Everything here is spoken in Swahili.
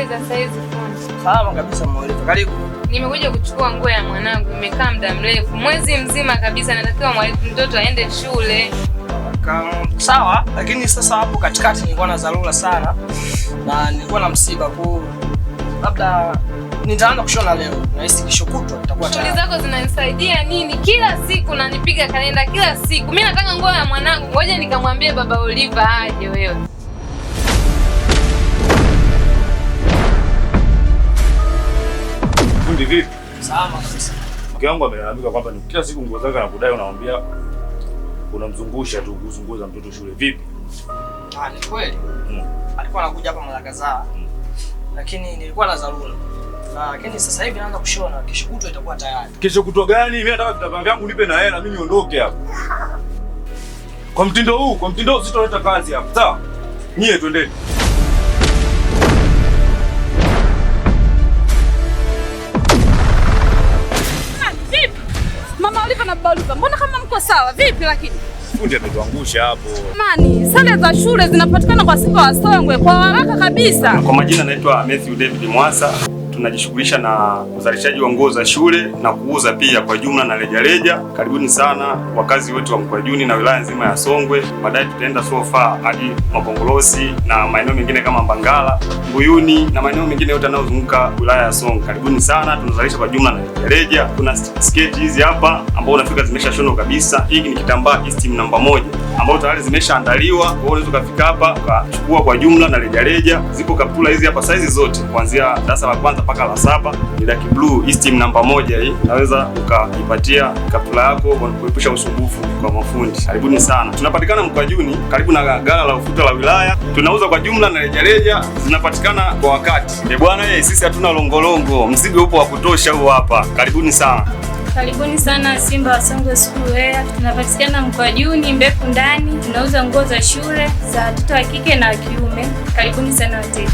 za saizi fundi? Salama kabisa mwalimu. Karibu. Nimekuja kuchukua nguo ya mwanangu, imekaa muda mrefu. Mwezi mzima kabisa natakiwa mtoto aende shule. Sawa, lakini sasa hapo katikati nilikuwa na dharura sana na nilikuwa na msiba kwa labda nitaanza kushona leo. Nahisi kesho kutwa itakuwa tayari. Shughuli zako zinanisaidia nini? Kila siku nanipiga kalenda kila siku. Mimi nataka nguo ya mwanangu. Ngoja nikamwambie baba Oliver aje wewe. Fundi vipi? Salama kabisa. Mke wangu amelalamika kwamba ni kila siku nguo zake anakudai, unamwambia unamzungusha tu kuzunguza mtoto shule. Vipi? Ni kweli. Alikuwa anakuja hapa mara kadhaa. Lakini nilikuwa na dharura. Lakini sasa hivi naanza kushona, kesho kutwa itakuwa tayari. Kesho kutwa gani? Mimi nataka vitambaa vyangu nipe na hela mimi niondoke hapa. Kwa mtindo huu sitoleta kazi hapa. Sawa? Nyie twendeni. Mama Oliver na baba Oliver, mbona kama mko sawa? Vipi lakini? Fundi ametuangusha hapo. Mani, sare za shule zinapatikana kwa siku ya Songwe kwa haraka kabisa. Kwa majina naitwa Matthew David Mwasa. Tunajishughulisha na uzalishaji wa nguo za shule na kuuza pia kwa jumla na rejareja. Karibuni sana wakazi wetu wa Mkwajuni na wilaya nzima ya Songwe. Baadaye tutaenda so far hadi Mapongolosi na maeneo mengine kama Mbangala, Mbuyuni na maeneo mengine yote yanayozunguka wilaya ya Songwe. Karibuni sana, tunazalisha kwa jumla na rejareja. Kuna sketi hizi hapa ambao unafika zimeshashonwa kabisa. Hiki ni kitambaa Eastim namba 1 ambao tayari zimeshaandaliwa. Kwa hiyo unaweza kufika hapa ukachukua kwa jumla na rejareja. Zipo kaptula hizi hapa size zote kuanzia darasa la kwanza mpaka la 7. Ni dark blue Eastim namba 1 hii. Unaweza ukaipatia kaptula yako kuepusha usumbufu kwa mafundi. Karibuni sana. Tunapatikana Mkwajuni karibu na ghala la ufuta la wilaya. Tunauza kwa jumla na rejareja, zinapatikana kwa wakati. Bwana sisi hatuna longolongo. Mzigo upo wa kutosha huo hapa. Karibuni sana. Karibuni sana Simba wa Songwe School Wear. Tunapatikana Mkwajuni, Mbeku ndani. Tunauza nguo za shule za watoto wa kike na wa kiume. Karibuni sana wateja.